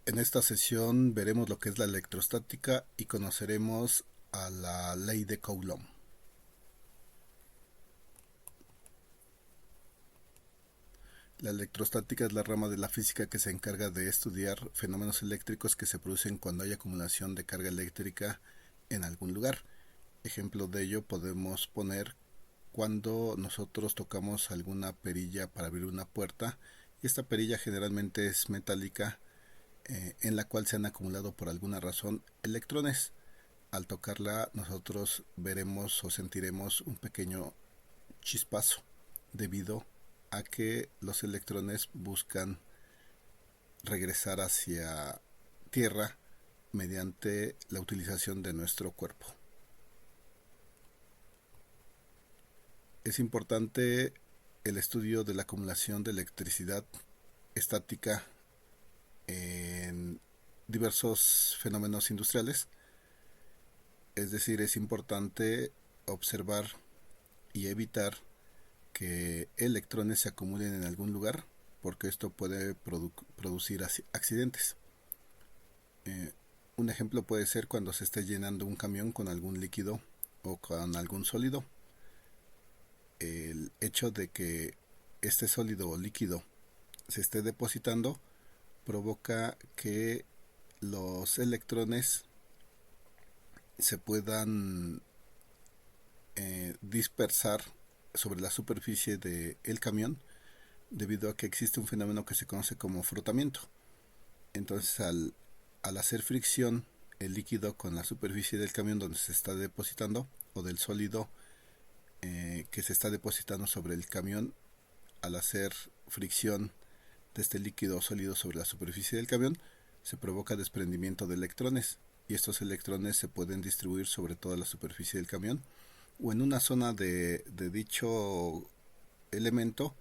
En esta sesión veremos lo que es la electrostática y conoceremos a la ley de Coulomb. La electrostática es la rama de la física que se encarga de estudiar fenómenos eléctricos que se producen cuando hay acumulación de carga eléctrica en algún lugar. Ejemplo de ello podemos poner cuando nosotros tocamos alguna perilla para abrir una puerta, y esta perilla generalmente es metálica, en la cual se han acumulado por alguna razón electrones. Al tocarla nosotros veremos o sentiremos un pequeño chispazo debido a que los electrones buscan regresar hacia tierra mediante la utilización de nuestro cuerpo. Es importante el estudio de la acumulación de electricidad estática en diversos fenómenos industriales. Es decir, es importante observar y evitar que electrones se acumulen en algún lugar, porque esto puede producir accidentes. Un ejemplo puede ser cuando se esté llenando un camión con algún líquido o con algún sólido. El hecho de que este sólido o líquido se esté depositando provoca que los electrones se puedan dispersar sobre la superficie del camión, debido a que existe un fenómeno que se conoce como frotamiento. Entonces al hacer fricción el líquido con la superficie del camión donde se está depositando, o del sólido que se está depositando sobre el camión, al hacer fricción de este líquido sólido sobre la superficie del camión, se provoca desprendimiento de electrones, y estos electrones se pueden distribuir sobre toda la superficie del camión o en una zona de dicho elemento,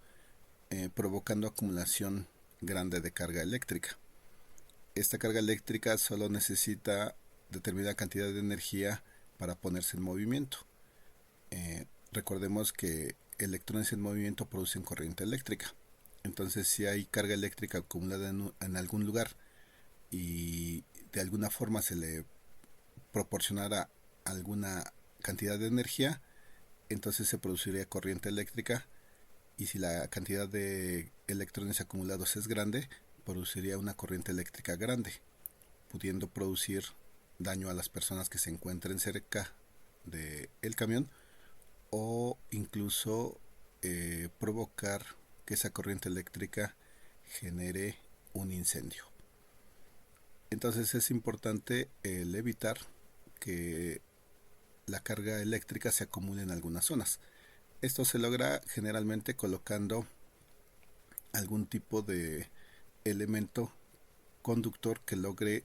provocando acumulación grande de carga eléctrica. Esta carga eléctrica solo necesita determinada cantidad de energía para ponerse en movimiento. Recordemos que electrones en movimiento producen corriente eléctrica. Entonces, si hay carga eléctrica acumulada en algún lugar y de alguna forma se le proporcionara alguna cantidad de energía, entonces se produciría corriente eléctrica, y si la cantidad de electrones acumulados es grande, produciría una corriente eléctrica grande, pudiendo producir daño a las personas que se encuentren cerca del camión, o incluso provocar que esa corriente eléctrica genere un incendio. Entonces es importante el evitar que la carga eléctrica se acumule en algunas zonas. Esto se logra generalmente colocando algún tipo de elemento conductor que logre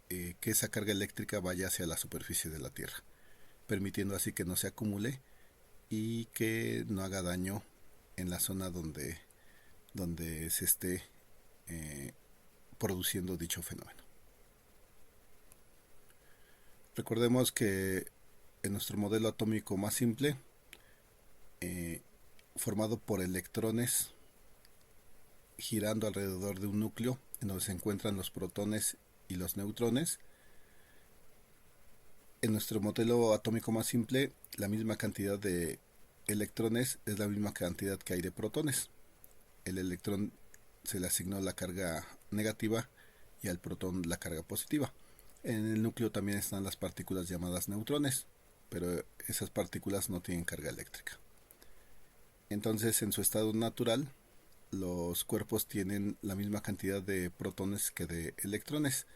que esa carga eléctrica vaya hacia la superficie de la Tierra, permitiendo así que no se acumule y que no haga daño en la zona donde se esté produciendo dicho fenómeno. Recordemos que en nuestro modelo atómico más simple, formado por electrones girando alrededor de un núcleo en donde se encuentran los protones y los neutrones, en nuestro modelo atómico más simple, la misma cantidad de electrones es la misma cantidad que hay de protones. El electrón se le asignó la carga negativa y al protón la carga positiva. En el núcleo también están las partículas llamadas neutrones, pero esas partículas no tienen carga eléctrica. Entonces, en su estado natural, los cuerpos tienen la misma cantidad de protones que de electrones.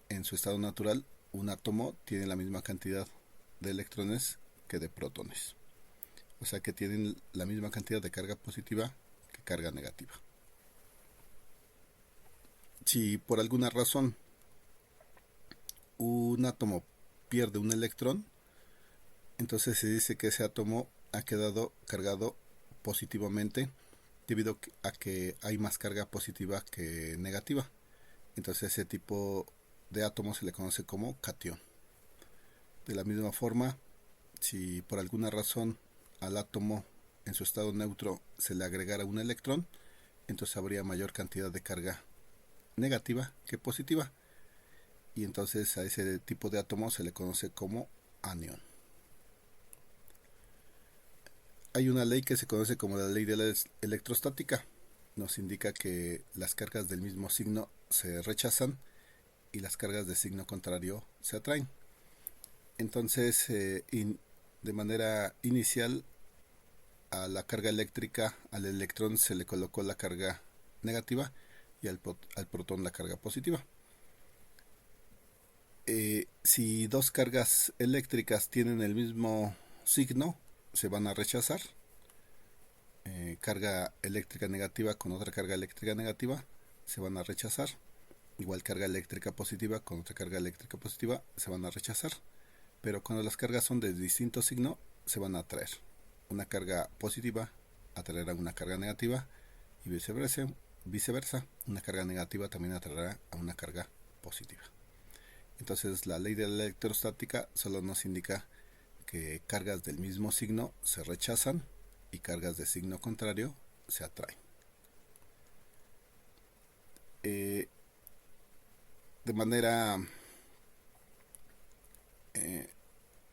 En su estado natural, un átomo tiene la misma cantidad de electrones que de protones. O sea que tienen la misma cantidad de carga positiva que carga negativa. Si por alguna razón un átomo pierde un electrón, entonces se dice que ese átomo ha quedado cargado positivamente, debido a que hay más carga positiva que negativa. Entonces ese tipo de átomo se le conoce como catión. De la misma forma, si por alguna razón al átomo en su estado neutro se le agregara un electrón, entonces habría mayor cantidad de carga negativa que positiva, y entonces a ese tipo de átomo se le conoce como anión. Hay una ley que se conoce como la ley de la electrostática. Nos indica que las cargas del mismo signo se rechazan y las cargas de signo contrario se atraen. Entonces, de manera inicial, a la carga eléctrica, al electrón se le colocó la carga negativa y al protón la carga positiva. Si dos cargas eléctricas tienen el mismo signo, se van a rechazar. Carga eléctrica negativa con otra carga eléctrica negativa se van a rechazar. Igual carga eléctrica positiva con otra carga eléctrica positiva se van a rechazar. Pero cuando las cargas son de distinto signo, se van a atraer. Una carga positiva atraerá una carga negativa y viceversa. Una carga negativa también atraerá a una carga positiva. Entonces la ley de la electrostática solo nos indica que cargas del mismo signo se rechazan y cargas de signo contrario se atraen. De manera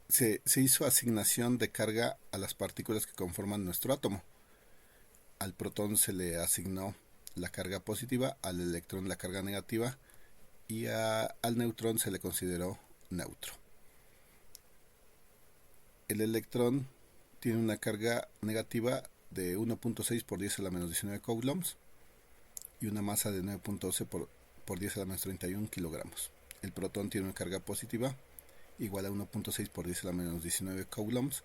se hizo asignación de carga a las partículas que conforman nuestro átomo. Al protón se le asignó la carga positiva, al electrón la carga negativa y al neutrón se le consideró neutro. El electrón tiene una carga negativa de 1.6 por 10 a la menos 19 coulombs y una masa de 9.12 por 10 a la menos 31 kilogramos. El protón tiene una carga positiva igual a 1.6 por 10 a la menos 19 coulombs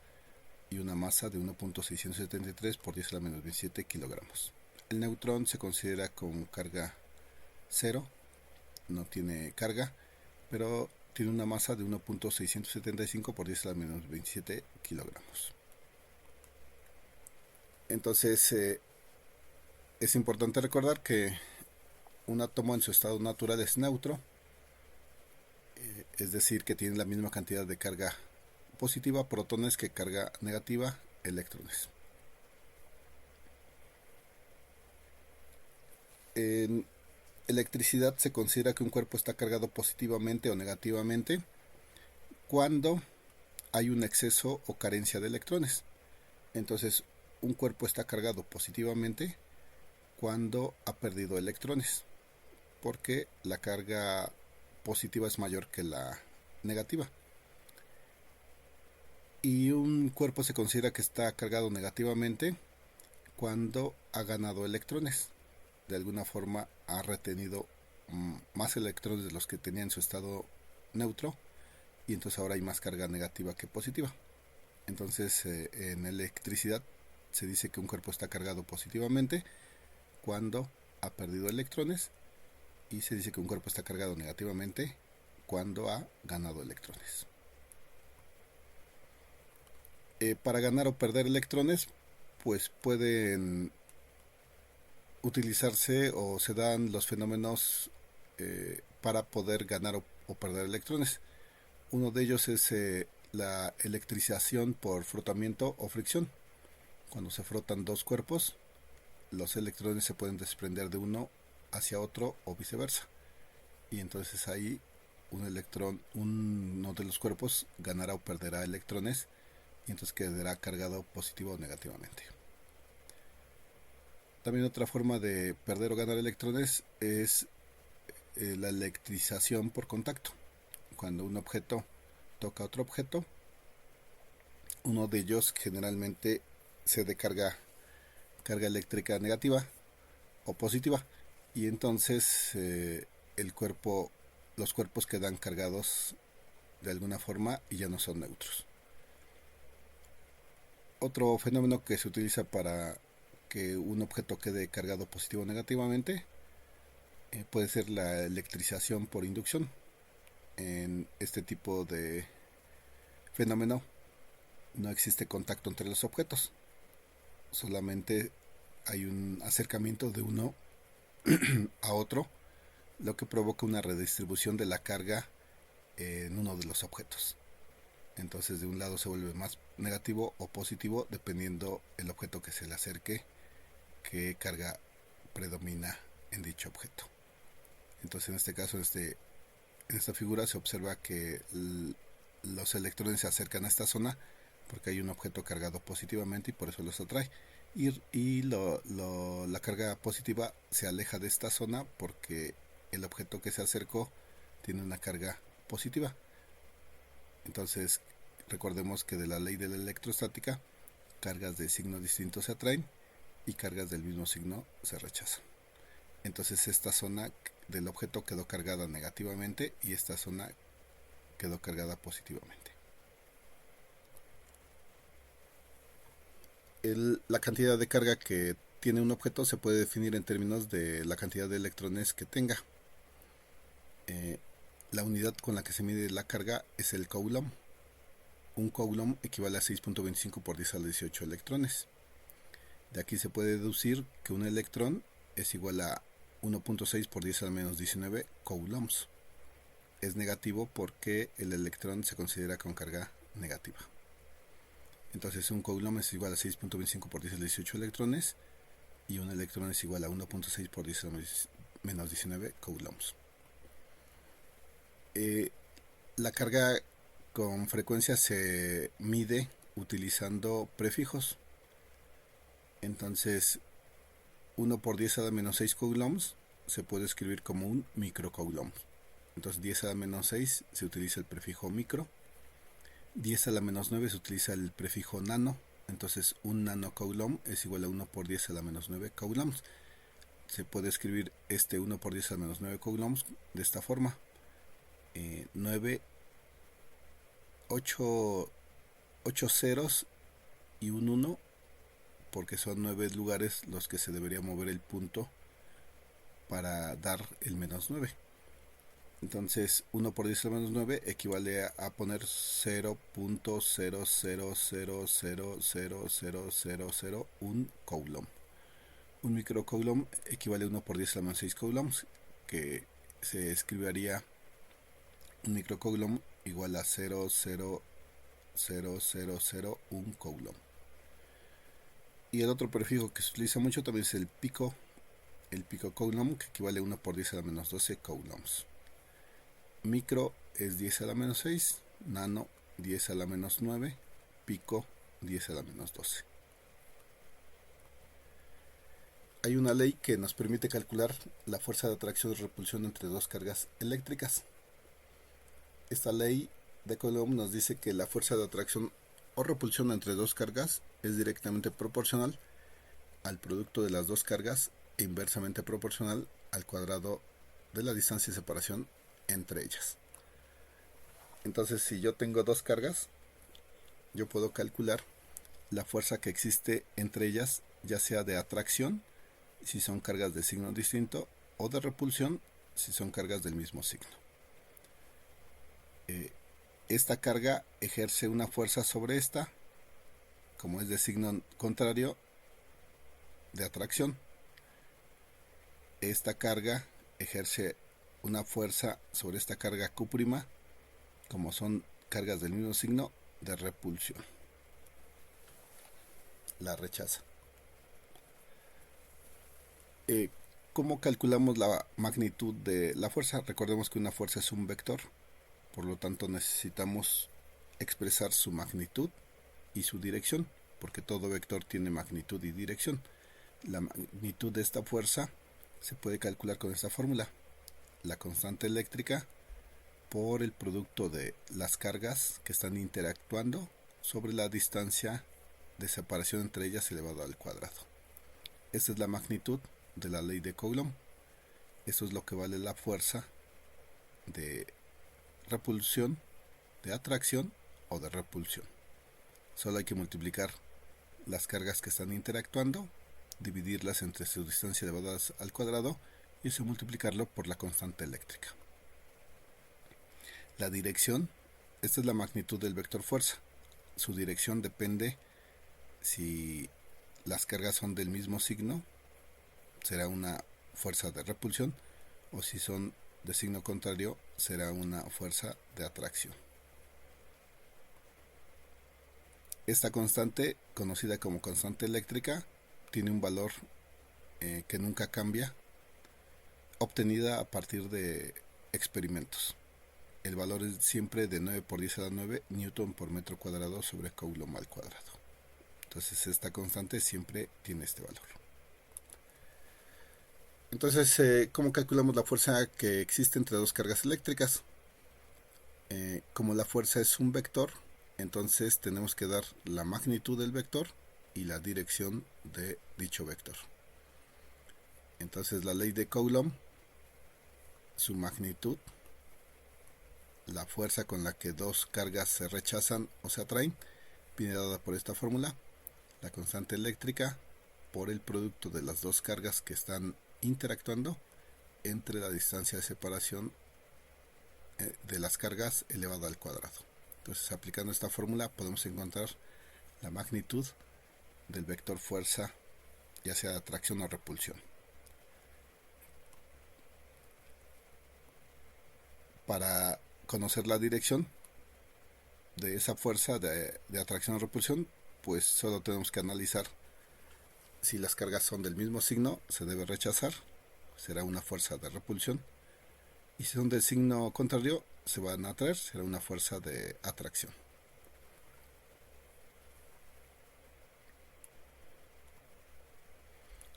y una masa de 1.673 por 10 a la menos 27 kilogramos. El neutrón se considera con carga cero, no tiene carga, pero tiene una masa de 1.675 por 10 a la menos 27 kilogramos. Entonces es importante recordar que un átomo en su estado natural es neutro, es decir, que tiene la misma cantidad de carga positiva, protones, que carga negativa, electrones. En electricidad se considera que un cuerpo está cargado positivamente o negativamente cuando hay un exceso o carencia de electrones. Entonces, un cuerpo está cargado positivamente cuando ha perdido electrones, porque la carga positiva es mayor que la negativa. Y un cuerpo se considera que está cargado negativamente cuando ha ganado electrones. De alguna forma ha retenido más electrones de los que tenía en su estado neutro, y entonces ahora hay más carga negativa que positiva. Entonces en electricidad se dice que un cuerpo está cargado positivamente cuando ha perdido electrones, y se dice que un cuerpo está cargado negativamente cuando ha ganado electrones. Para ganar o perder electrones, pues pueden utilizarse o se dan los fenómenos para poder ganar o perder electrones. Uno de ellos es la electrización por frotamiento o fricción. Cuando se frotan dos cuerpos, los electrones se pueden desprender de uno hacia otro o viceversa. Y entonces ahí uno de los cuerpos ganará o perderá electrones, y entonces quedará cargado positivo o negativamente. También otra forma de perder o ganar electrones es la electrización por contacto. Cuando un objeto toca a otro objeto, uno de ellos generalmente se carga eléctrica negativa o positiva, y entonces los cuerpos quedan cargados de alguna forma y ya no son neutros. Otro fenómeno que se utiliza para que un objeto quede cargado positivo o negativamente puede ser la electrización por inducción. En este tipo de fenómeno no existe contacto entre los objetos, solamente hay un acercamiento de uno a otro, lo que provoca una redistribución de la carga en uno de los objetos. Entonces de un lado se vuelve más negativo o positivo dependiendo el objeto que se le acerque, qué carga predomina en dicho objeto. Entonces en este caso, en esta figura se observa que los electrones se acercan a esta zona porque hay un objeto cargado positivamente y por eso los atrae. La carga positiva se aleja de esta zona porque el objeto que se acercó tiene una carga positiva. Entonces recordemos que de la ley de la electrostática, cargas de signo distinto se atraen y cargas del mismo signo se rechazan. Entonces esta zona del objeto quedó cargada negativamente y esta zona quedó cargada positivamente. La cantidad de carga que tiene un objeto se puede definir en términos de la cantidad de electrones que tenga. La unidad con la que se mide la carga es el coulomb. Un coulomb equivale a 6.25 por 10 a la 18 electrones. De aquí se puede deducir que un electrón es igual a 1.6 por 10 a la menos 19 coulombs. Es negativo porque el electrón se considera con carga negativa. Entonces un coulomb es igual a 6.25 por 10 a la 18 electrones y un electrón es igual a 1.6 por 10 a la menos 19 coulombs. La carga con frecuencia se mide utilizando prefijos. Entonces 1 por 10 a la menos 6 coulombs se puede escribir como un microcoulomb. Entonces 10 a la menos 6 se utiliza el prefijo micro. 10 a la menos 9 se utiliza el prefijo nano. Entonces un nanocoulomb es igual a 1 por 10 a la menos 9 coulombs. Se puede escribir 1 por 10 a la menos 9 coulombs de esta forma. 8 ceros y un 1, porque son 9 lugares los que se debería mover el punto para dar el menos 9. Entonces 1 por 10 a la menos 9 equivale a poner 0.000000001 coulomb. Un microcoulomb equivale a 1 por 10 a la menos 6 coulombs, que se escribiría un microcoulomb igual a 0.00001 coulomb. Y el otro prefijo que se utiliza mucho también es el pico coulomb, que equivale a 1 por 10 a la menos 12 coulombs. Micro es 10 a la menos 6, nano 10 a la menos 9, pico 10 a la menos 12. Hay una ley que nos permite calcular la fuerza de atracción y repulsión entre dos cargas eléctricas. Esta ley de Coulomb nos dice que la fuerza de atracción o repulsión entre dos cargas es directamente proporcional al producto de las dos cargas e inversamente proporcional al cuadrado de la distancia de separación entre ellas. Entonces, si yo tengo dos cargas, yo puedo calcular la fuerza que existe entre ellas, ya sea de atracción, si son cargas de signo distinto, o de repulsión, si son cargas del mismo signo. Esta carga ejerce una fuerza sobre esta, como es de signo contrario, de atracción. Esta carga ejerce una fuerza sobre esta carga Q', como son cargas del mismo signo, de repulsión. La rechaza. ¿Cómo calculamos la magnitud de la fuerza? Recordemos que una fuerza es un vector, por lo tanto necesitamos expresar su magnitud y su dirección, porque todo vector tiene magnitud y dirección. La magnitud de esta fuerza se puede calcular con esta fórmula: la constante eléctrica por el producto de las cargas que están interactuando sobre la distancia de separación entre ellas elevado al cuadrado. Esta es la magnitud de la ley de Coulomb. Esto es lo que vale la fuerza de repulsión, de atracción o de repulsión. Solo hay que multiplicar las cargas que están interactuando, dividirlas entre su distancia elevadas al cuadrado y eso multiplicarlo por la constante eléctrica. La dirección, esta es la magnitud del vector fuerza. Su dirección depende si las cargas son del mismo signo, será una fuerza de repulsión, o si son de signo contrario, será una fuerza de atracción. Esta constante, conocida como constante eléctrica, tiene un valor que nunca cambia, obtenida a partir de experimentos. El valor es siempre de 9 por 10 a la 9 newton por metro cuadrado sobre coulomb al cuadrado. Entonces esta constante siempre tiene este valor. Entonces, ¿cómo calculamos la fuerza que existe entre dos cargas eléctricas? Como la fuerza es un vector, entonces tenemos que dar la magnitud del vector y la dirección de dicho vector. Entonces la ley de Coulomb, su magnitud, la fuerza con la que dos cargas se rechazan o se atraen, viene dada por esta fórmula. La constante eléctrica por el producto de las dos cargas que están interactuando entre la distancia de separación de las cargas elevada al cuadrado. Entonces, aplicando esta fórmula podemos encontrar la magnitud del vector fuerza, ya sea de atracción o repulsión. Para conocer la dirección de esa fuerza de atracción o repulsión, pues solo tenemos que analizar si las cargas son del mismo signo, se debe rechazar, será una fuerza de repulsión, y si son del signo contrario, se van a atraer, será una fuerza de atracción.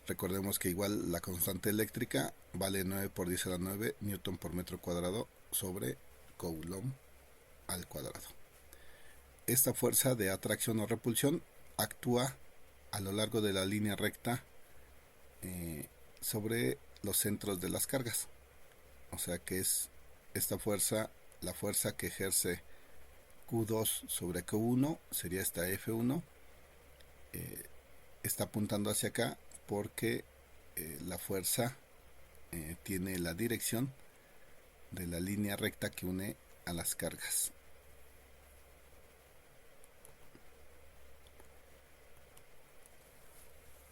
Recordemos que igual la constante eléctrica vale 9 por 10 a la 9 newton por metro cuadrado sobre coulomb al cuadrado. Esta fuerza de atracción o repulsión actúa a lo largo de la línea recta sobre los centros de las cargas. O sea que es esta fuerza, la fuerza que ejerce Q2 sobre Q1, sería esta F1, está apuntando hacia acá porque la fuerza tiene la dirección de la línea recta que une a las cargas.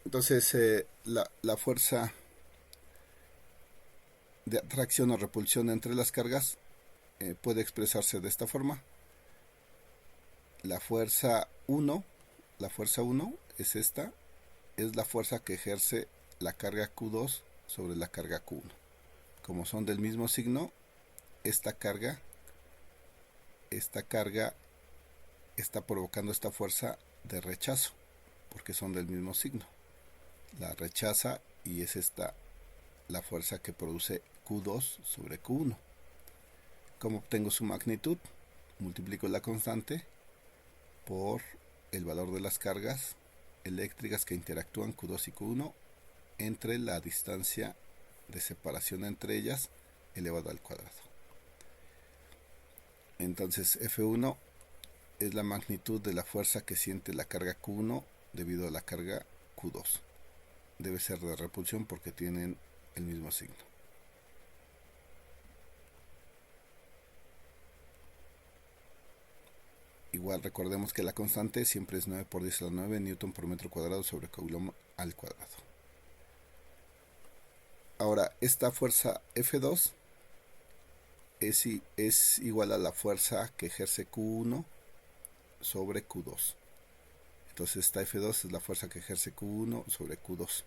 Entonces la fuerza de atracción o repulsión entre las cargas puede expresarse de esta forma. La fuerza 1 es esta, es la fuerza que ejerce la carga Q2 sobre la carga Q1. Como son del mismo signo, esta carga está provocando esta fuerza de rechazo, porque son del mismo signo. La rechaza y es esta la fuerza que produce Q2 sobre Q1. ¿Cómo obtengo su magnitud? Multiplico la constante por el valor de las cargas eléctricas que interactúan Q2 y Q1 entre la distancia de separación entre ellas elevado al cuadrado. Entonces F1 es la magnitud de la fuerza que siente la carga Q1 debido a la carga Q2. Debe ser de repulsión porque tienen el mismo signo. Igual recordemos que la constante siempre es 9 por 10 a la 9 newton por metro cuadrado sobre coulomb al cuadrado. Ahora, esta fuerza F2 es igual a la fuerza que ejerce Q1 sobre Q2. Entonces esta F2 es la fuerza que ejerce Q1 sobre Q2.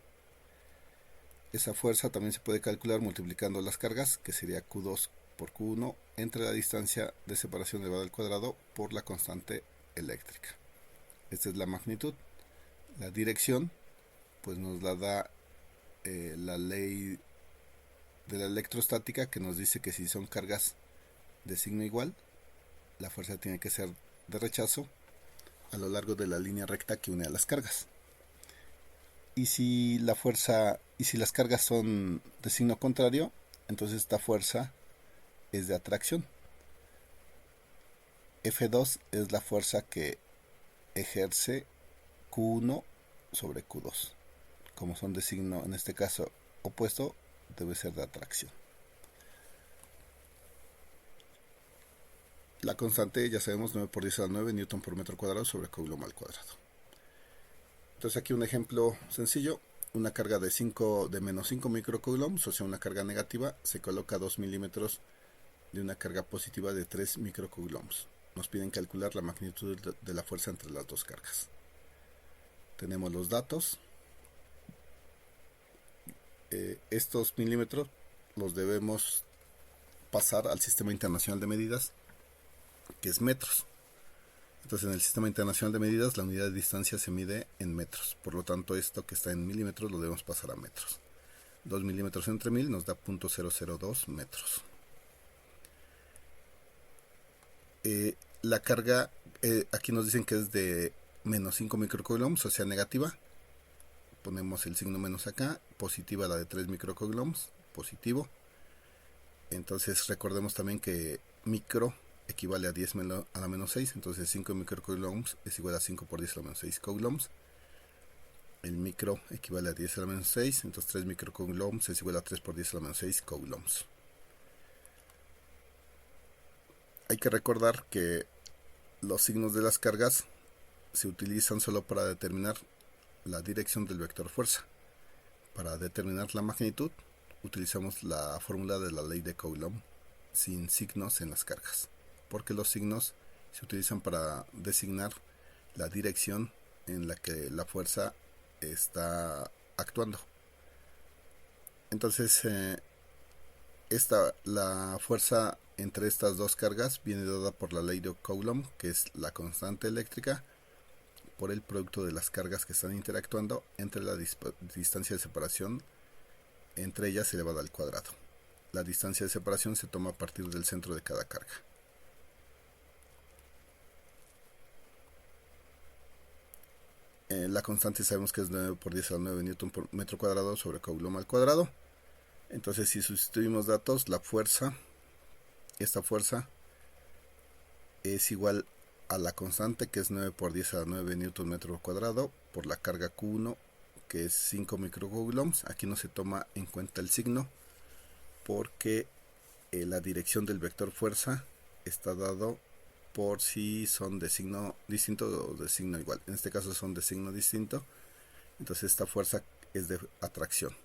Esa fuerza también se puede calcular multiplicando las cargas, que sería Q2 por Q1 entre la distancia de separación elevada al cuadrado por la constante eléctrica. Esta es la magnitud. La dirección pues nos la da la ley de la electrostática, que nos dice que si son cargas de signo igual, la fuerza tiene que ser de rechazo a lo largo de la línea recta que une a las cargas. Y si las cargas son de signo contrario, entonces esta fuerza es de atracción. F2 es la fuerza que ejerce Q1 sobre Q2. Como son de signo, en este caso, opuesto, debe ser de atracción. La constante, ya sabemos, 9 por 10 a la 9 newton por metro cuadrado sobre coulomb al cuadrado. Entonces aquí un ejemplo sencillo. Una carga de menos 5 microcoulombs, o sea una carga negativa, se coloca a 2 milímetros de una carga positiva de 3 microcoulombs. Nos piden calcular la magnitud de la fuerza entre las dos cargas. Tenemos los datos. Estos milímetros los debemos pasar al Sistema Internacional de Medidas, que es metros. Entonces en el Sistema Internacional de Medidas la unidad de distancia se mide en metros, por lo tanto esto que está en milímetros lo debemos pasar a metros. 2 milímetros entre 1000 nos da 0.002 metros. La carga, aquí nos dicen que es de menos 5 microcoulombs, o sea negativa. Ponemos el signo menos acá, positiva la de 3 microcoulombs, positivo. Entonces recordemos también que micro equivale a 10 a la menos 6, entonces 5 microcoulombs es igual a 5 por 10 a la menos 6 coulombs. El micro equivale a 10 a la menos 6, entonces 3 microcoulombs es igual a 3 por 10 a la menos 6 coulombs. Hay que recordar que los signos de las cargas se utilizan solo para determinar la dirección del vector fuerza. Para determinar la magnitud utilizamos la fórmula de la ley de Coulomb sin signos en las cargas, porque los signos se utilizan para designar la dirección en la que la fuerza está actuando. Entonces la fuerza entre estas dos cargas viene dada por la ley de Coulomb, que es la constante eléctrica por el producto de las cargas que están interactuando entre la distancia de separación entre ellas elevada al cuadrado. La distancia de separación se toma a partir del centro de cada carga. La constante sabemos que es 9 por 10 a la 9 newton por metro cuadrado sobre Coulomb al cuadrado. Entonces si sustituimos datos, esta fuerza es igual a la constante, que es 9 por 10 a la 9 newton metro cuadrado, por la carga Q1, que es 5 microcoulombs. Aquí no se toma en cuenta el signo porque la dirección del vector fuerza está dado por si son de signo distinto o de signo igual. En este caso son de signo distinto, entonces esta fuerza es de atracción.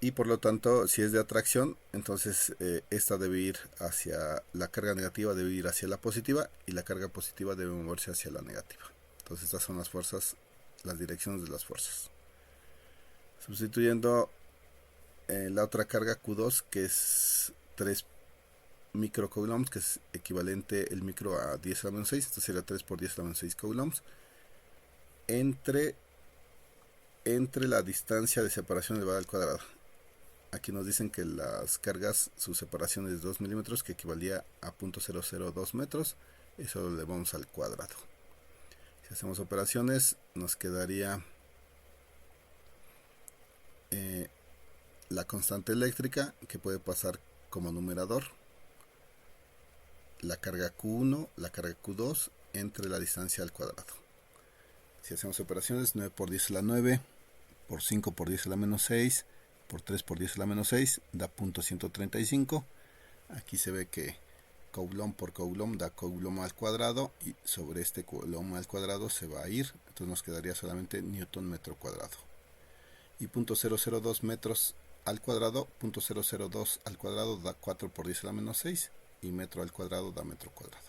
Y por lo tanto, si es de atracción, entonces esta debe ir hacia la carga negativa, debe ir hacia la positiva, y la carga positiva debe moverse hacia la negativa. Entonces estas son las fuerzas, las direcciones de las fuerzas. Sustituyendo la otra carga Q2, que es 3 microcoulombs, que es equivalente el micro a 10 a la menos 6, entonces sería 3 por 10 a la menos 6 coulombs, entre la distancia de separación elevada al cuadrado. Aquí nos dicen que las cargas, su separación es de 2 milímetros, que equivalía a 0.002 metros. Eso lo elevamos al cuadrado. Si hacemos operaciones, nos quedaría la constante eléctrica, que puede pasar como numerador, la carga Q1, la carga Q2, entre la distancia al cuadrado. Si hacemos operaciones, 9 por 10 a la 9, por 5 por 10 a la menos 6, por 3 por 10 a la menos 6, da 0.135. Aquí se ve que Coulomb por Coulomb da Coulomb al cuadrado, y sobre este Coulomb al cuadrado se va a ir, entonces nos quedaría solamente Newton metro cuadrado. Y 0.002 metros al cuadrado, 0.002 al cuadrado da 4 por 10 a la menos 6, y metro al cuadrado da metro cuadrado.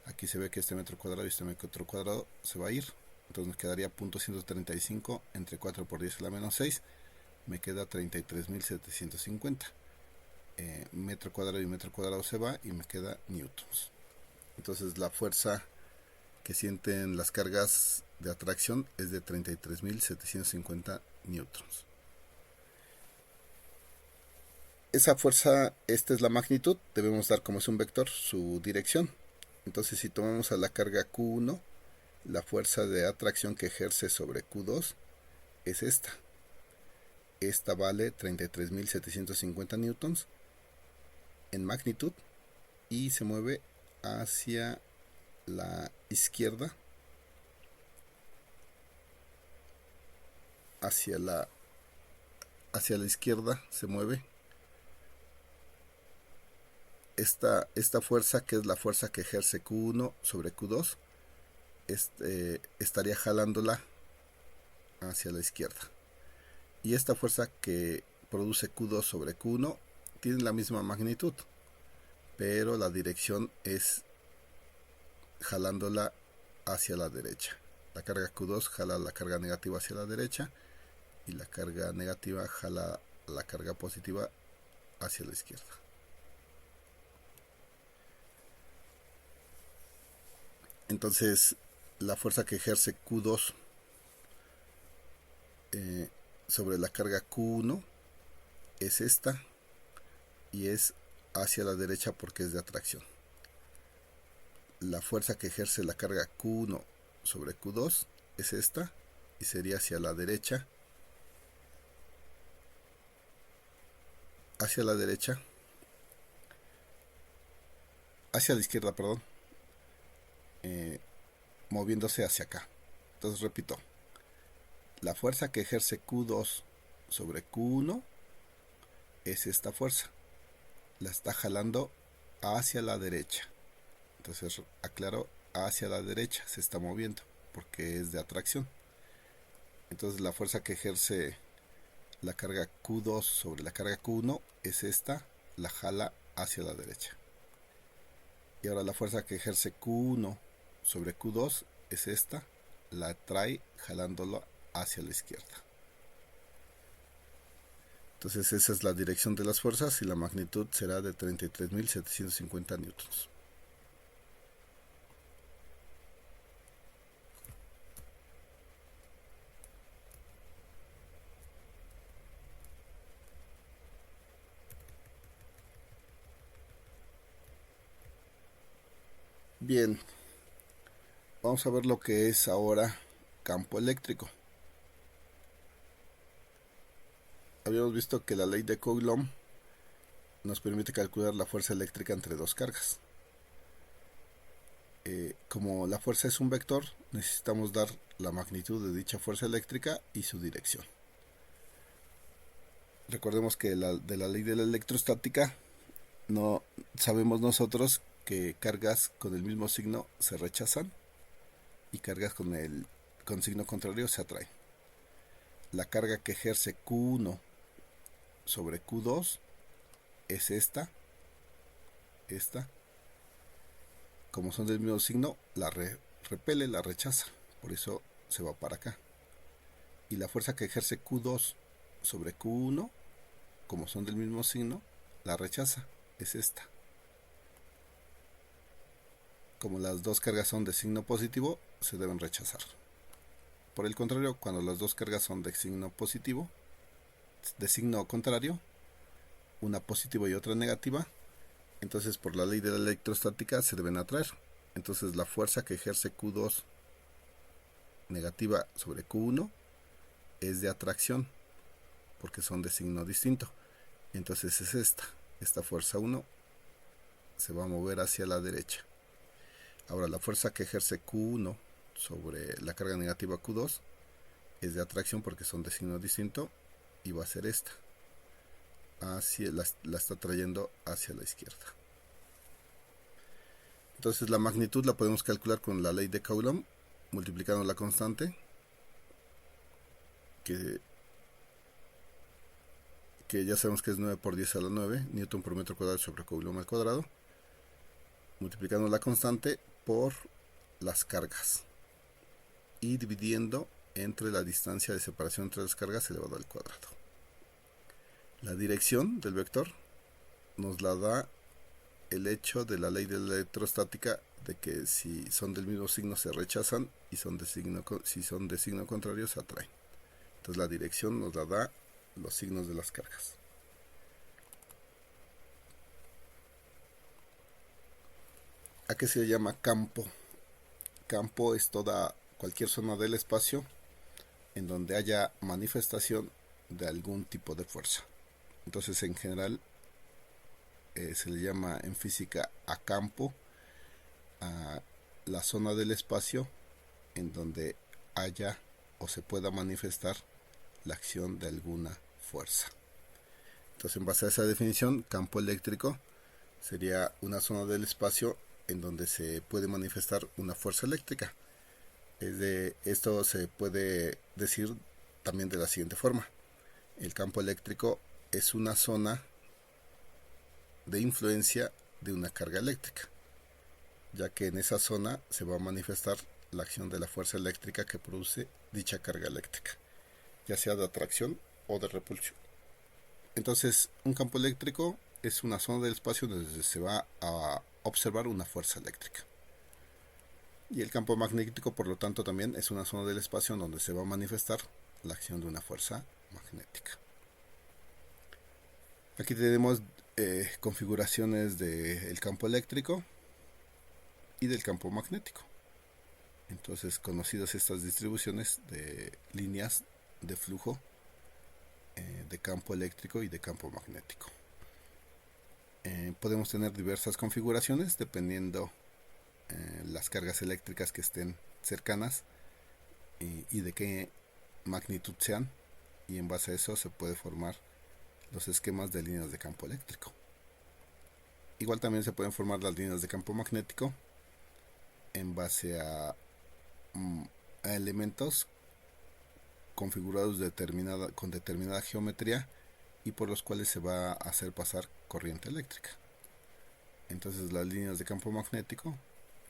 Aquí se ve que este metro cuadrado y este metro cuadrado se va a ir, entonces nos quedaría 0.135 entre 4 por 10 a la menos 6, me queda 33.750. Metro cuadrado y metro cuadrado se va y me queda newtons. Entonces la fuerza que sienten las cargas de atracción es de 33.750 newtons. Esa fuerza, esta es la magnitud, debemos dar, como es un vector, su dirección. Entonces si tomamos a la carga Q1, la fuerza de atracción que ejerce sobre Q2 es esta. Esta vale 33.750 newtons en magnitud y se mueve hacia la izquierda, hacia la izquierda se mueve. Esta fuerza, que es la fuerza que ejerce Q1 sobre Q2, estaría jalándola hacia la izquierda. Y esta fuerza que produce Q2 sobre Q1 tiene la misma magnitud, pero la dirección es jalándola hacia la derecha. La carga Q2 jala la carga negativa hacia la derecha, y la carga negativa jala la carga positiva hacia la izquierda. Entonces la fuerza que ejerce Q2 sobre la carga Q1 es esta, y es hacia la derecha porque es de atracción. La fuerza que ejerce la carga Q1 sobre Q2 es esta, y sería hacia la derecha, hacia la izquierda, perdón, moviéndose hacia acá. Entonces repito, la fuerza que ejerce Q2 sobre Q1 es esta fuerza, la está jalando hacia la derecha. Entonces aclaro, hacia la derecha se está moviendo porque es de atracción. Entonces la fuerza que ejerce la carga Q2 sobre la carga Q1 es esta, la jala hacia la derecha. Y ahora la fuerza que ejerce Q1 sobre Q2 es esta, la trae jalándolo hacia la izquierda. Entonces esa es la dirección de las fuerzas y la magnitud será de 33.750 newtons. Bien, vamos a ver lo que es ahora campo eléctrico. Habíamos visto que la ley de Coulomb nos permite calcular la fuerza eléctrica entre dos cargas. Como la fuerza es un vector, necesitamos dar la magnitud de dicha fuerza eléctrica y su dirección. Recordemos que de la ley de la electrostática no sabemos nosotros que cargas con el mismo signo se rechazan y cargas con signo contrario se atraen. La carga que ejerce Q1 sobre Q2 es esta. Como son del mismo signo, la repele, la rechaza, por eso se va para acá. Y la fuerza que ejerce Q2 sobre Q1, como son del mismo signo, la rechaza, es esta. Como las dos cargas son de signo positivo, se deben rechazar. Por el contrario, cuando las dos cargas son de signo positivo, de signo contrario, una positiva y otra negativa, entonces por la ley de la electrostática se deben atraer. Entonces la fuerza que ejerce Q2 negativa sobre Q1 es de atracción, porque son de signo distinto. Entonces es esta fuerza 1 se va a mover hacia la derecha. Ahora la fuerza que ejerce Q1 sobre la carga negativa Q2 es de atracción porque son de signo distinto, y va a ser esta. La está trayendo hacia la izquierda. Entonces la magnitud la podemos calcular con la ley de Coulomb, multiplicando la constante, que ya sabemos que es 9 por 10 a la 9 newton por metro cuadrado sobre Coulomb al cuadrado, multiplicando la constante por las cargas y dividiendo entre la distancia de separación entre las cargas elevado al cuadrado. La dirección del vector nos la da el hecho de la ley de la electrostática, de que si son del mismo signo se rechazan y si son de signo contrario se atraen. Entonces la dirección nos la da los signos de las cargas. ¿A qué se le llama campo? Campo es cualquier zona del espacio en donde haya manifestación de algún tipo de fuerza. Entonces en general se le llama en física a campo a la zona del espacio en donde haya o se pueda manifestar la acción de alguna fuerza. Entonces en base a esa definición, campo eléctrico sería una zona del espacio en donde se puede manifestar una fuerza eléctrica. Esto se puede decir también de la siguiente forma: el campo eléctrico es una zona de influencia de una carga eléctrica, ya que en esa zona se va a manifestar la acción de la fuerza eléctrica que produce dicha carga eléctrica. ya sea de atracción o de repulsión. Entonces, un campo eléctrico es una zona del espacio donde se va a observar una fuerza eléctrica. Y el campo magnético, por lo tanto, también es una zona del espacio donde se va a manifestar la acción de una fuerza magnética. Aquí tenemos configuraciones del campo eléctrico y del campo magnético. Entonces, conocidas estas distribuciones de líneas de flujo de campo eléctrico y de campo magnético. Podemos tener diversas configuraciones dependiendo las cargas eléctricas que estén cercanas y de qué magnitud sean, y en base a eso se puede formar los esquemas de líneas de campo eléctrico. Igual también se pueden formar las líneas de campo magnético en base a elementos configurados con determinada geometría y por los cuales se va a hacer pasar corriente eléctrica. Entonces las líneas de campo magnético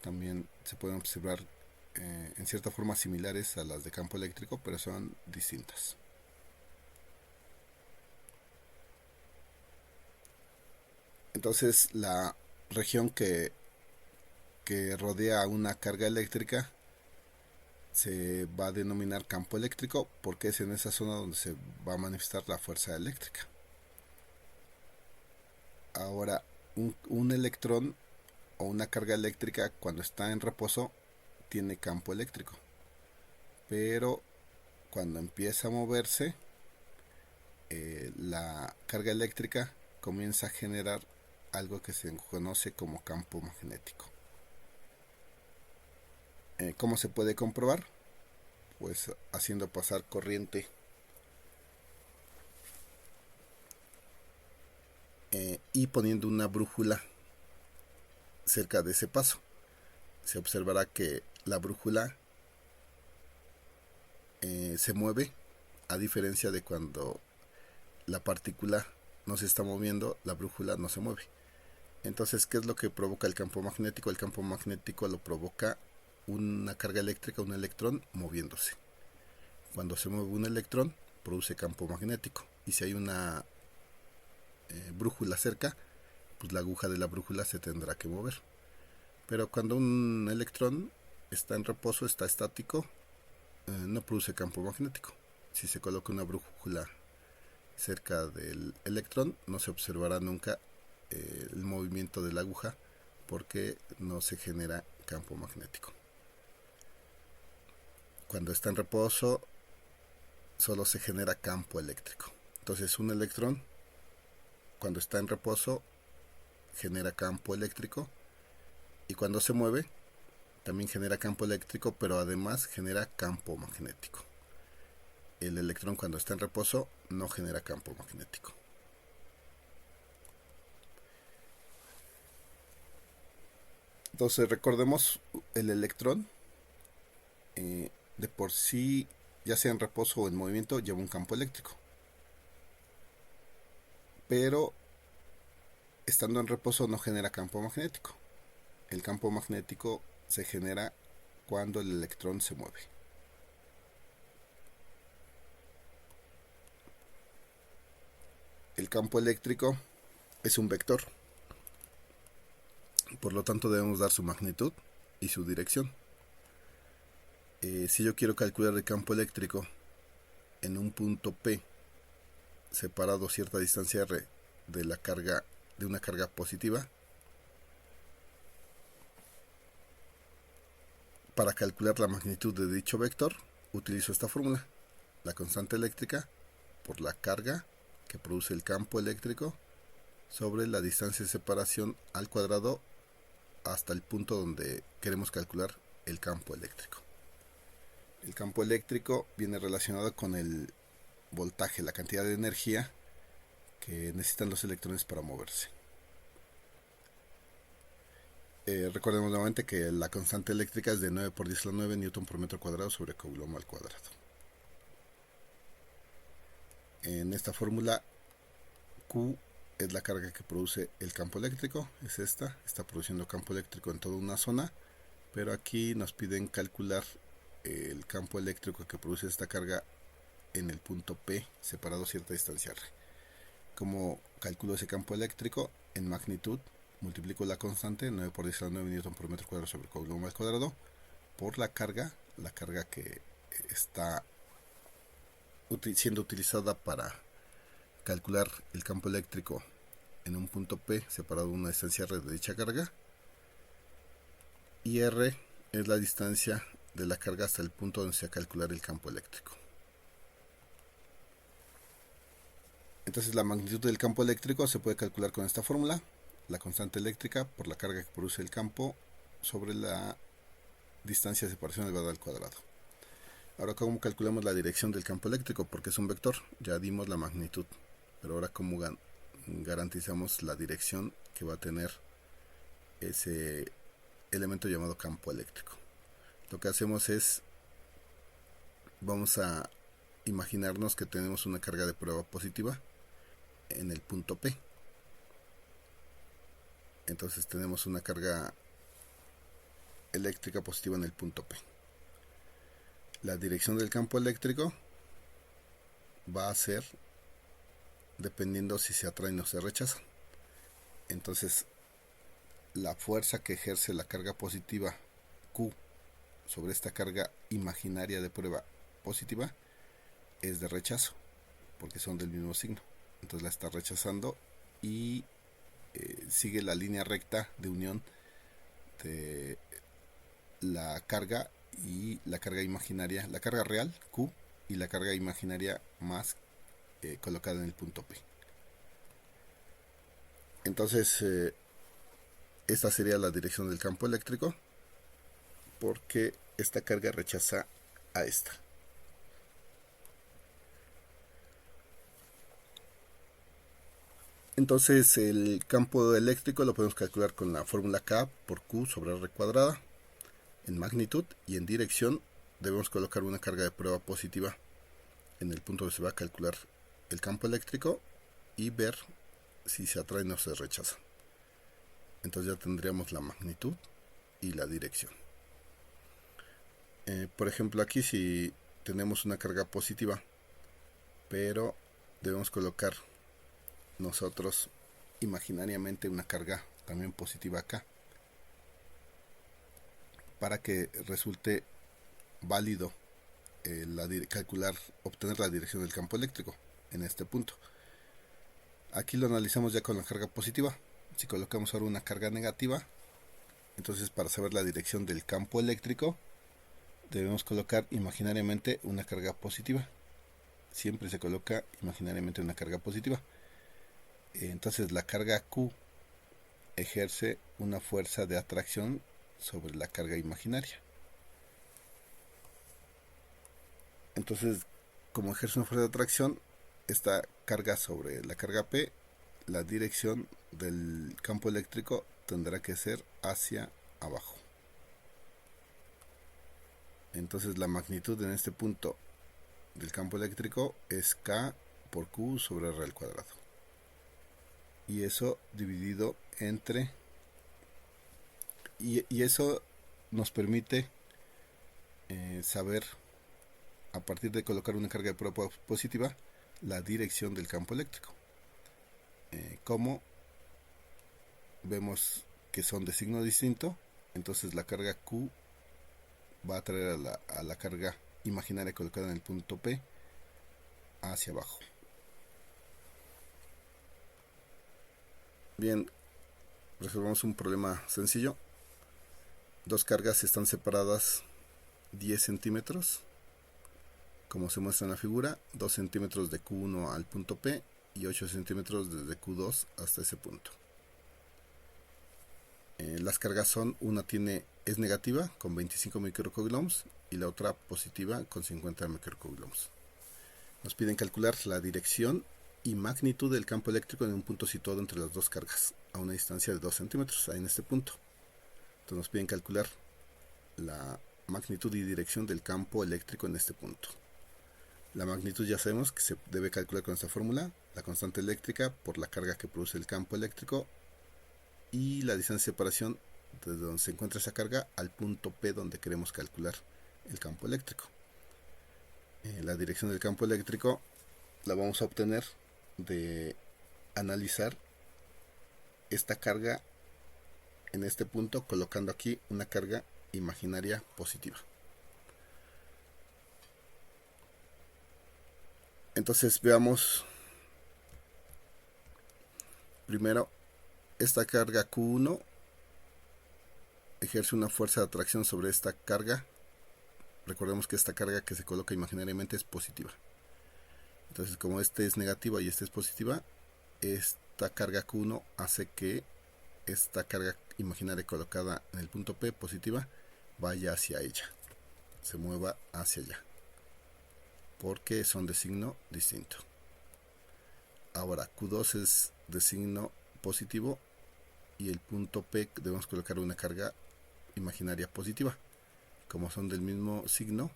también se pueden observar en cierta forma similares a las de campo eléctrico, pero son distintas. Entonces la región que rodea una carga eléctrica se va a denominar campo eléctrico porque es en esa zona donde se va a manifestar la fuerza eléctrica. Ahora, un electrón o una carga eléctrica cuando está en reposo tiene campo eléctrico, pero cuando empieza a moverse la carga eléctrica comienza a generar algo que se conoce como campo magnético. ¿Cómo se puede comprobar? Pues haciendo pasar corriente y poniendo una brújula cerca de ese paso. Se observará que la brújula se mueve, a diferencia de cuando la partícula no se está moviendo, la brújula no se mueve. Entonces, ¿qué es lo que provoca el campo magnético? El campo magnético lo provoca una carga eléctrica, un electrón moviéndose. Cuando se mueve un electrón, produce campo magnético. Y si hay una brújula cerca, pues la aguja de la brújula se tendrá que mover. Pero cuando un electrón está en reposo, está estático, no produce campo magnético. Si se coloca una brújula cerca del electrón, no se observará nunca el movimiento de la aguja porque no se genera campo magnético. Cuando está en reposo, solo se genera campo eléctrico. Entonces, un electrón, cuando está en reposo, genera campo eléctrico, y cuando se mueve, también genera campo eléctrico, pero además genera campo magnético. El electrón, cuando está en reposo, no genera campo magnético. Entonces, recordemos, el electrón de por sí, ya sea en reposo o en movimiento, lleva un campo eléctrico. Pero estando en reposo no genera campo magnético. El campo magnético se genera cuando el electrón se mueve. El campo eléctrico es un vector. Por lo tanto, debemos dar su magnitud y su dirección. Si yo quiero calcular el campo eléctrico en un punto P separado cierta distancia R de la carga, de una carga positiva, para calcular la magnitud de dicho vector utilizo esta fórmula: la constante eléctrica por la carga que produce el campo eléctrico sobre la distancia de separación al cuadrado hasta el punto donde queremos calcular el campo eléctrico. El campo eléctrico viene relacionado con el voltaje, la cantidad de energía que necesitan los electrones para moverse. Recordemos nuevamente que la constante eléctrica es de 9 por 10 a la 9 newton por metro cuadrado sobre coulomb al cuadrado. En esta fórmula, Q es la carga que produce el campo eléctrico, es esta, está produciendo campo eléctrico en toda una zona, pero aquí nos piden calcular el campo eléctrico que produce esta carga en el punto P separado cierta distancia R. ¿Cómo calculo ese campo eléctrico? En magnitud multiplico la constante 9 por 10 a la 9 newton por metro cuadrado sobre coulomb al cuadrado por la carga que está siendo utilizada para calcular el campo eléctrico en un punto P separado de una distancia R de dicha carga, y R es la distancia de la carga hasta el punto donde se va a calcular el campo eléctrico. Entonces la magnitud del campo eléctrico se puede calcular con esta fórmula: la constante eléctrica por la carga que produce el campo sobre la distancia de separación elevada al cuadrado. Ahora, ¿cómo calculamos la dirección del campo eléctrico? Porque es un vector, ya dimos la magnitud, pero ahora ¿cómo garantizamos la dirección que va a tener ese elemento llamado campo eléctrico? Lo que hacemos es, vamos a imaginarnos que tenemos una carga de prueba positiva en el punto P. Entonces tenemos una carga eléctrica positiva en el punto P. La dirección del campo eléctrico va a ser dependiendo si se atraen o se rechazan. Entonces la fuerza que ejerce la carga positiva Q sobre esta carga imaginaria de prueba positiva es de rechazo, porque son del mismo signo. Entonces la está rechazando y sigue la línea recta de unión de la carga y la carga imaginaria, la carga real Q y la carga imaginaria más colocada en el punto P. Entonces esta sería la dirección del campo eléctrico, porque esta carga rechaza a esta. Entonces el campo eléctrico lo podemos calcular con la fórmula K por Q sobre R cuadrada. En magnitud y en dirección debemos colocar una carga de prueba positiva en el punto donde se va a calcular el campo eléctrico y ver si se atraen o se rechazan. Entonces ya tendríamos la magnitud y la dirección. Por ejemplo, aquí si tenemos una carga positiva, pero debemos colocar nosotros imaginariamente una carga también positiva acá, para que resulte válido obtener la dirección del campo eléctrico en este punto. Aquí lo analizamos ya con la carga positiva. Si colocamos ahora una carga negativa, entonces para saber la dirección del campo eléctrico debemos colocar imaginariamente una carga positiva. Siempre se coloca imaginariamente una carga positiva. Entonces la carga Q ejerce una fuerza de atracción sobre la carga imaginaria. Entonces, como ejerce una fuerza de atracción, esta carga sobre la carga P, la dirección del campo eléctrico tendrá que ser hacia abajo. Entonces la magnitud en este punto del campo eléctrico es K por Q sobre R al cuadrado. Y eso dividido entre... Y eso nos permite saber, a partir de colocar una carga de prueba positiva, la dirección del campo eléctrico. Como vemos que son de signo distinto, entonces la carga Q va a atraer a la carga imaginaria colocada en el punto P hacia abajo. Bien, resolvamos un problema sencillo. Dos cargas están separadas 10 centímetros, como se muestra en la figura, 2 centímetros de Q1 al punto P y 8 centímetros desde Q2 hasta ese punto. Las cargas son, una es negativa con 25 microcoulombs y la otra positiva con 50 microcoulombs. Nos piden calcular la dirección y magnitud del campo eléctrico en un punto situado entre las dos cargas, a una distancia de 2 centímetros, ahí en este punto. Entonces nos piden calcular la magnitud y dirección del campo eléctrico en este punto. La magnitud ya sabemos que se debe calcular con esta fórmula: la constante eléctrica por la carga que produce el campo eléctrico y la distancia de separación desde donde se encuentra esa carga al punto P donde queremos calcular el campo eléctrico. La dirección del campo eléctrico la vamos a obtener de analizar esta carga en este punto, colocando aquí una carga imaginaria positiva. Entonces veamos primero esta carga Q1 ejerce una fuerza de atracción sobre esta carga. Recordemos que esta carga que se coloca imaginariamente es positiva. Entonces, como este es negativa y esta es positiva, esta carga Q1 hace que esta carga imaginaria colocada en el punto P positiva vaya hacia ella, se mueva hacia allá, porque son de signo distinto. Ahora Q2 es de signo positivo y el punto P debemos colocar una carga imaginaria positiva. Como son del mismo signo,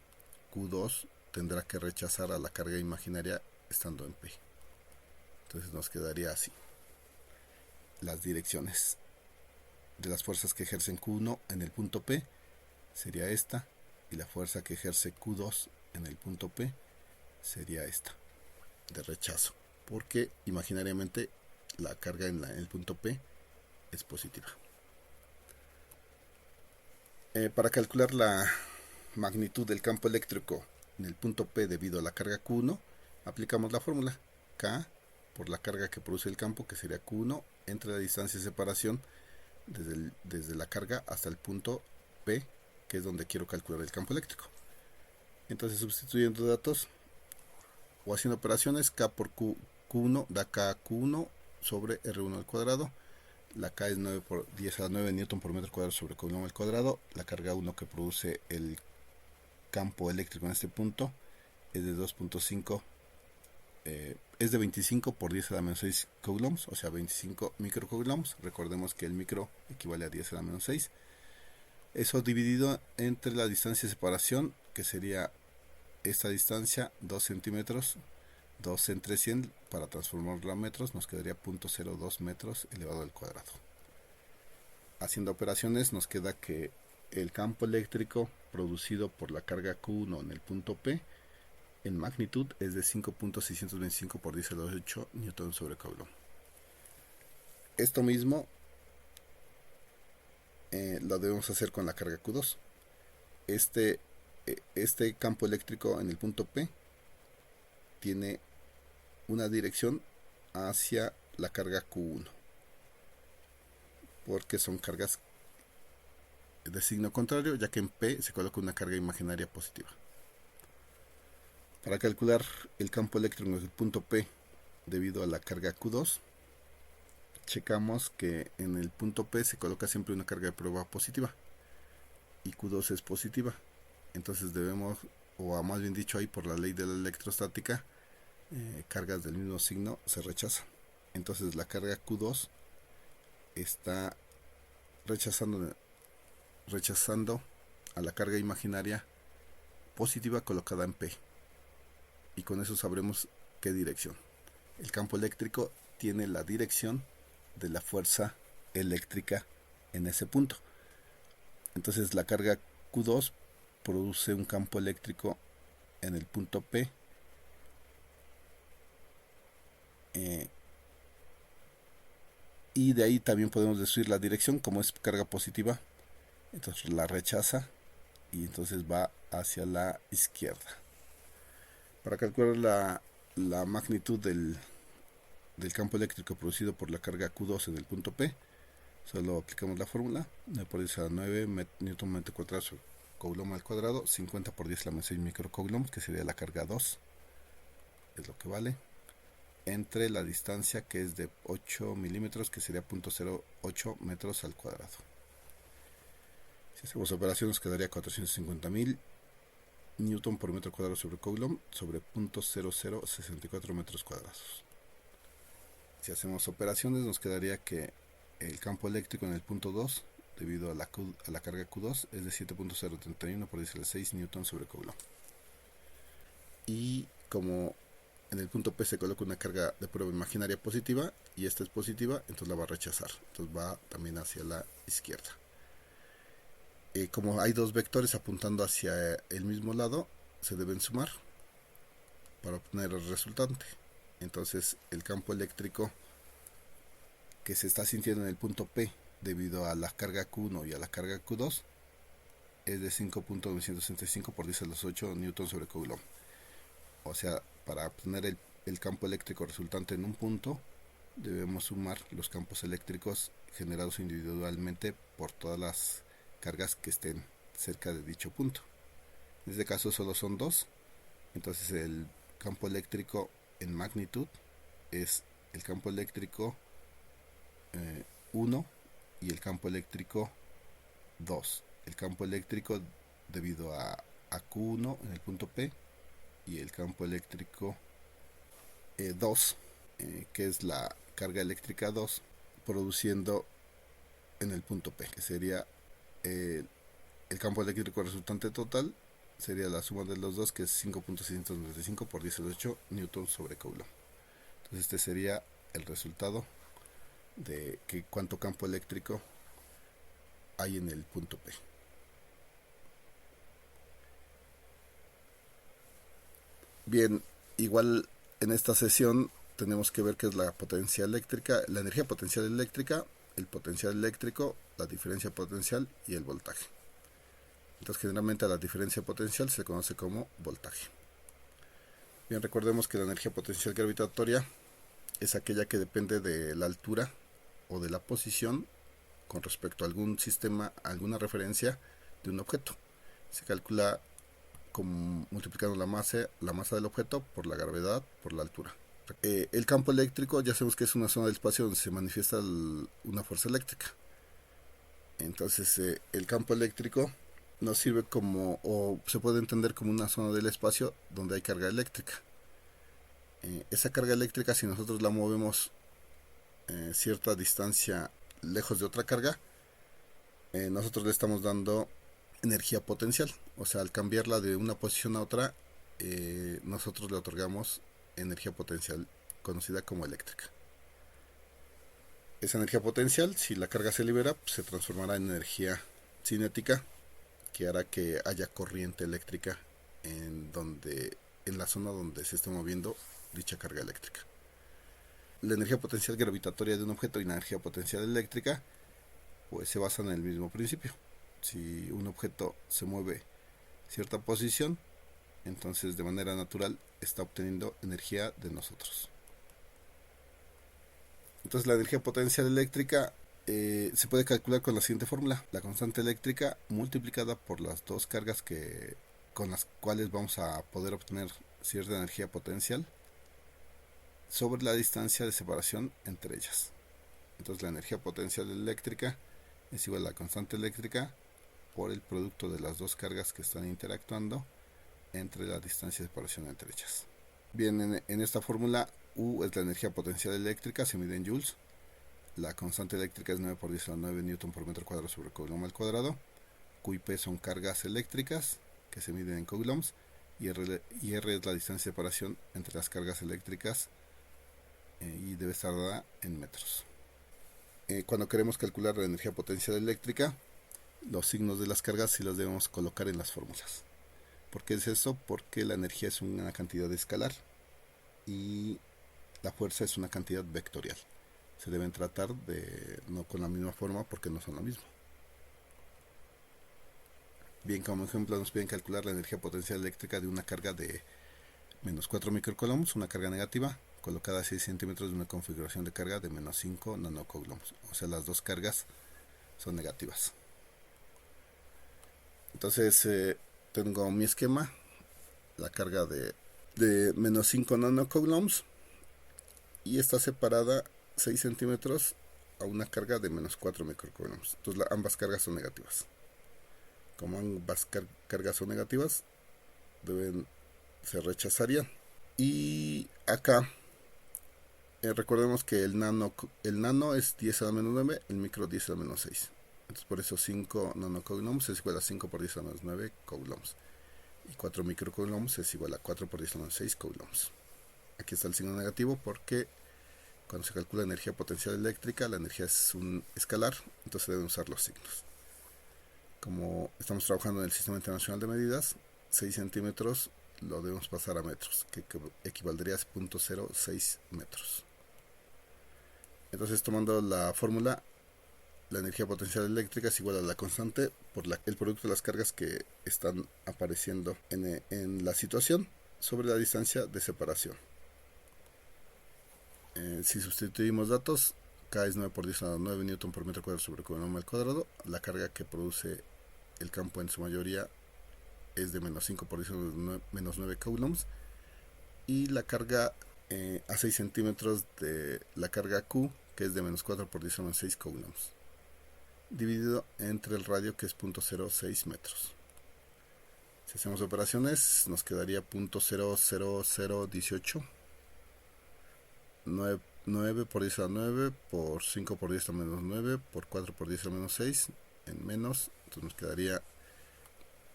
Q2 tendrá que rechazar a la carga imaginaria estando en P. Entonces nos quedaría así. Las direcciones de las fuerzas que ejercen Q1 en el punto P sería esta, y la fuerza que ejerce Q2 en el punto P sería esta, de rechazo, porque imaginariamente la carga en el punto P es positiva. Para calcular la magnitud del campo eléctrico en el punto P debido a la carga Q1, aplicamos la fórmula K por la carga que produce el campo, que sería Q1 entre la distancia de separación desde la carga hasta el punto P, que es donde quiero calcular el campo eléctrico. Entonces, sustituyendo datos o haciendo operaciones, K por Q1 da KQ1 sobre R1 al cuadrado. La K es 9 por 10 a la 9 Newton por metro cuadrado sobre Coulomb al cuadrado. La carga 1 que produce el campo eléctrico en este punto es de 2.5, es de 25 por 10 a la menos 6 coulombs, o sea 25 microcoulombs. Recordemos que el micro equivale a 10 a la menos 6. Eso dividido entre la distancia de separación, que sería esta distancia, 2 centímetros, 2 entre 100, para transformarlo a metros nos quedaría 0.02 metros elevado al cuadrado. Haciendo operaciones nos queda que el campo eléctrico producido por la carga Q1 en el punto P en magnitud es de 5.625 por 10 a la 8 Newton sobre Coulomb. Esto mismo lo debemos hacer con la carga Q2. Este campo eléctrico en el punto P tiene una dirección hacia la carga Q1, porque son cargas de signo contrario, ya que en P se coloca una carga imaginaria positiva. Para calcular el campo eléctrico en el punto P debido a la carga Q2, checamos que en el punto P se coloca siempre una carga de prueba positiva y Q2 es positiva. Entonces debemos, o más bien dicho ahí por la ley de la electrostática, cargas del mismo signo se rechazan. Entonces la carga Q2 está rechazando a la carga imaginaria positiva colocada en P, y con eso sabremos qué dirección. El campo eléctrico tiene la dirección de la fuerza eléctrica en ese punto. Entonces la carga Q2 produce un campo eléctrico en el punto P y de ahí también podemos deducir la dirección. Como es carga positiva, entonces la rechaza y entonces va hacia la izquierda. Para calcular la magnitud del campo eléctrico producido por la carga Q2 en el punto P, solo aplicamos la fórmula 9 por 10 a la 9 Newton metro cuadrado sobre Coulomb al cuadrado, 50 por 10 a la menos 6 microcoulombs, que sería la carga 2, es lo que vale, entre la distancia, que es de 8 milímetros, que sería 0.08 metros al cuadrado. Si hacemos operaciones quedaría 450.000 Newton por metro cuadrado sobre Coulomb sobre 0.0064 metros cuadrados. Si hacemos operaciones nos quedaría que el campo eléctrico en el punto 2 debido a la carga Q2 es de 7.031 por 10 a la 6 Newton sobre Coulomb. Y como en el punto P se coloca una carga de prueba imaginaria positiva y esta es positiva, entonces la va a rechazar, entonces va también hacia la izquierda. Como hay dos vectores apuntando hacia el mismo lado, se deben sumar. para obtener el resultante. Entonces el campo eléctrico que se está sintiendo en el punto P debido a la carga Q1 y a la carga Q2 es de 5.965 por 10 a los 8 newton sobre coulomb. O sea, para obtener el campo eléctrico resultante en un punto, debemos sumar los campos eléctricos generados individualmente por todas las cargas que estén cerca de dicho punto. En este caso solo son dos, entonces el campo eléctrico en magnitud es el campo eléctrico 1 y el campo eléctrico 2. El campo eléctrico debido a Q1 en el punto P y el campo eléctrico 2, que es la carga eléctrica 2, produciendo en el punto P, que sería el campo eléctrico resultante total, sería la suma de los dos, que es 5.695 por 10 a la 8 newton sobre coulomb. Entonces este sería el resultado de que cuánto campo eléctrico hay en el punto P. Bien, igual en esta sesión tenemos que ver qué es la potencia eléctrica, la energía potencial eléctrica, el potencial eléctrico, la diferencia potencial y el voltaje. Entonces generalmente a la diferencia potencial se conoce como voltaje. Bien, recordemos que la energía potencial gravitatoria es aquella que depende de la altura o de la posición con respecto a algún sistema, alguna referencia de un objeto. Se calcula multiplicando la masa del objeto por la gravedad, por la altura. El campo eléctrico ya sabemos que es una zona del espacio donde se manifiesta una fuerza eléctrica. Entonces el campo eléctrico nos sirve como, o se puede entender como una zona del espacio donde hay carga eléctrica. Esa carga eléctrica, si nosotros la movemos cierta distancia lejos de otra carga, nosotros le estamos dando energía potencial. O sea, al cambiarla de una posición a otra, nosotros le otorgamos energía potencial conocida como eléctrica. Esa energía potencial, si la carga se libera, pues se transformará en energía cinética, que hará que haya corriente eléctrica en la zona donde se esté moviendo dicha carga eléctrica. La energía potencial gravitatoria de un objeto y la energía potencial eléctrica pues se basan en el mismo principio. Si un objeto se mueve cierta posición, entonces de manera natural está obteniendo energía de nosotros. Entonces la energía potencial eléctrica se puede calcular con la siguiente fórmula: la constante eléctrica multiplicada por las dos cargas con las cuales vamos a poder obtener cierta energía potencial sobre la distancia de separación entre ellas. Entonces la energía potencial eléctrica es igual a la constante eléctrica por el producto de las dos cargas que están interactuando entre la distancia de separación entre ellas. Bien, en esta fórmula U es la energía potencial eléctrica, se mide en joules. La constante eléctrica es 9 por 10 a la 9 newton por metro cuadrado sobre coulomb al cuadrado. Q y P son cargas eléctricas que se miden en coulombs, y R es la distancia de separación entre las cargas eléctricas y debe estar dada en metros. Cuando queremos calcular la energía potencial eléctrica, los signos de las cargas sí los debemos colocar en las fórmulas. ¿Por qué es eso? Porque la energía es una cantidad escalar y la fuerza es una cantidad vectorial. Se deben tratar no con la misma forma porque no son lo mismo. Bien, como ejemplo nos piden calcular la energía potencial eléctrica de una carga de menos 4 microcoulombs, una carga negativa, colocada a 6 centímetros de una configuración de carga de menos 5 nanocoulombs. O sea, las dos cargas son negativas. Entonces tengo mi esquema, la carga de menos 5 nanocoulombs, y está separada 6 centímetros a una carga de menos 4 microcoulombs. Entonces ambas cargas son negativas. Como ambas cargas son negativas, se rechazarían. Y acá recordemos que el nano es 10 a la menos 9, el micro 10 a la menos 6. Entonces por eso 5 nanocoulombs es igual a 5 por 10 a la menos 9 coulombs. Y 4 microcoulombs es igual a 4 por 10 a la menos 6 coulombs. Aquí está el signo negativo porque cuando se calcula energía potencial eléctrica, la energía es un escalar, entonces deben usar los signos. Como estamos trabajando en el Sistema Internacional de Medidas, 6 centímetros lo debemos pasar a metros, que equivaldría a 0.06 metros. Entonces, tomando la fórmula, la energía potencial eléctrica es igual a la constante por el producto de las cargas que están apareciendo en la situación sobre la distancia de separación. Si sustituimos datos, K es 9 por 10 a la 9 Newton por metro cuadrado sobre coulomb al cuadrado. La carga que produce el campo en su mayoría es de menos 5 por 10 a menos 9 coulombs. Y la carga a 6 centímetros de la carga Q, que es de menos 4 por 10 a menos 6 coulombs, dividido entre el radio, que es 0.06 metros. Si hacemos operaciones, nos quedaría 0.00018. 9 por 10 a la 9 por 5 por 10 a la menos 9 por 4 por 10 a la menos 6 en menos, entonces nos quedaría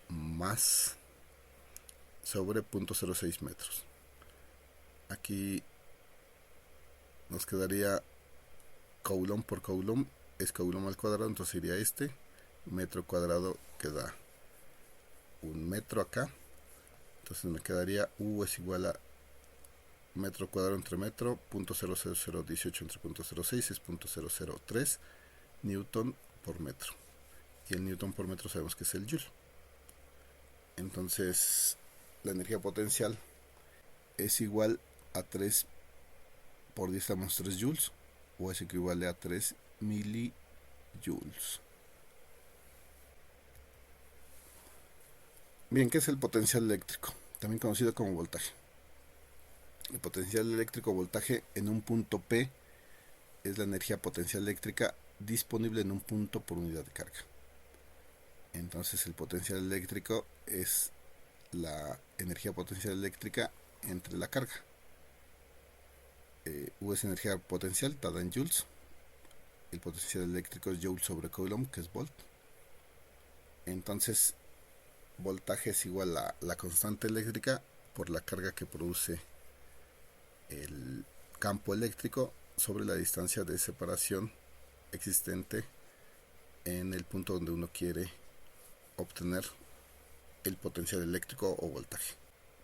más sobre 0.06 metros. Aquí nos quedaría coulomb por coulomb, es coulomb al cuadrado, entonces iría metro cuadrado, que da un metro acá, entonces me quedaría U es igual a metro cuadrado entre metro, 0.00018 entre 0.06 es 0.003 newton por metro, y el newton por metro sabemos que es el joule. Entonces la energía potencial es igual a 3 por 10 a menos 3 joules, o es equivale a 3 milijoules. Bien, ¿qué es el potencial eléctrico? También conocido como voltaje. El potencial eléctrico voltaje en un punto P es la energía potencial eléctrica disponible en un punto por unidad de carga. Entonces el potencial eléctrico es la energía potencial eléctrica entre la carga. U es energía potencial dada en joules. El potencial eléctrico es joule sobre coulomb, que es volt. Entonces voltaje es igual a la constante eléctrica por la carga que produce el campo eléctrico sobre la distancia de separación existente en el punto donde uno quiere obtener el potencial eléctrico o voltaje.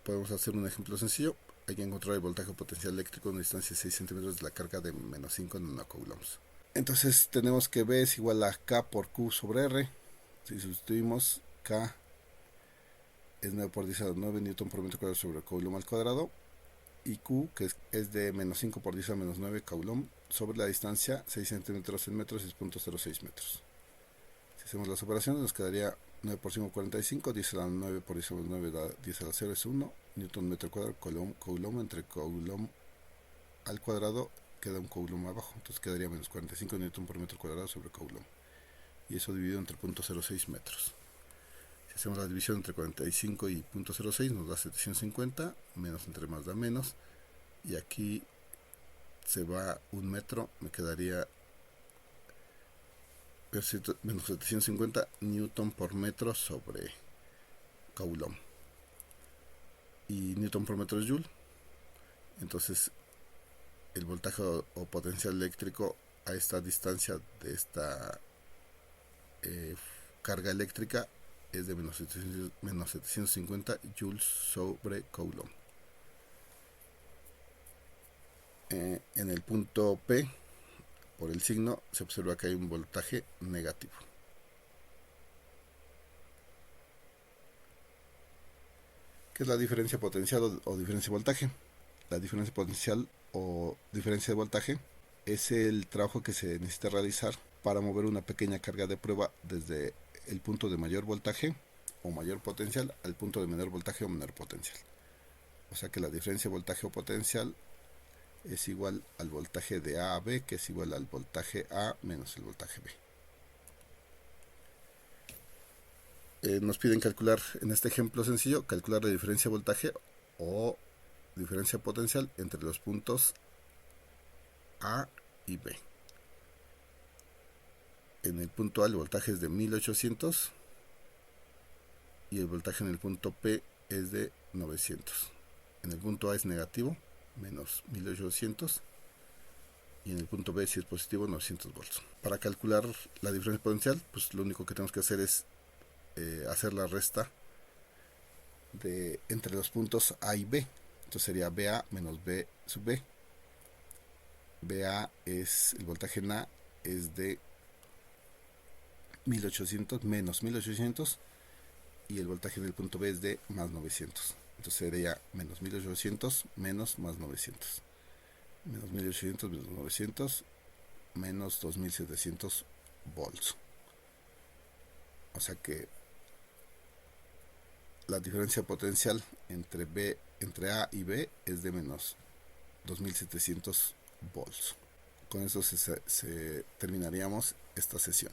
Podemos hacer un ejemplo sencillo. Hay que encontrar el voltaje o potencial eléctrico a una distancia de 6 centímetros de la carga de menos 5 nanocoulombs. Entonces tenemos que B es igual a K por Q sobre R. Si sustituimos, K es 9 por 10 a la 9 Newton por metro cuadrado sobre coulomb al cuadrado, y Q, que es de menos 5 por 10 a menos 9 coulomb sobre la distancia 6 centímetros en metros, es 0.06 metros. Si hacemos las operaciones, nos quedaría 9 por 5, 45, 10 a la 9 por 10 a menos 9 da 10 a la 0 es 1, Newton metro cuadrado, coulomb entre coulomb al cuadrado, queda un coulomb abajo, entonces quedaría menos 45 Newton por metro cuadrado sobre coulomb, y eso dividido entre 0.06 metros. Si hacemos la división entre 45 y 0.06 nos da 750, menos entre más da menos, y aquí se va un metro, me quedaría menos 750 newton por metro sobre coulomb, y newton por metro es joule. Entonces el voltaje o potencial eléctrico a esta distancia de esta carga eléctrica es de menos 750 joules sobre coulomb. En el punto P, por el signo, se observa que hay un voltaje negativo. ¿Qué es la diferencia potencial o diferencia de voltaje? La diferencia potencial o diferencia de voltaje es el trabajo que se necesita realizar para mover una pequeña carga de prueba desde el punto de mayor voltaje o mayor potencial al punto de menor voltaje o menor potencial. O sea que la diferencia de voltaje o potencial es igual al voltaje de A a B, que es igual al voltaje A menos el voltaje B. Nos piden calcular, en este ejemplo sencillo, calcular la diferencia de voltaje o diferencia potencial entre los puntos A y B. En el punto A el voltaje es de 1800 y el voltaje en el punto P es de 900. En el punto A es negativo, menos 1800, y en el punto B, si es positivo, 900 volts. Para calcular la diferencia potencial, pues lo único que tenemos que hacer es hacer la resta de entre los puntos A y B. Entonces sería BA menos B sub B. BA es el voltaje en A es de 1800 menos 1800 y el voltaje en el punto B es de más 900. Entonces sería menos 1800 menos más 900. Menos 1800 menos 900 menos 2700 volts. O sea que la diferencia potencial entre A y B es de menos 2700 volts. Con eso se terminaríamos esta sesión.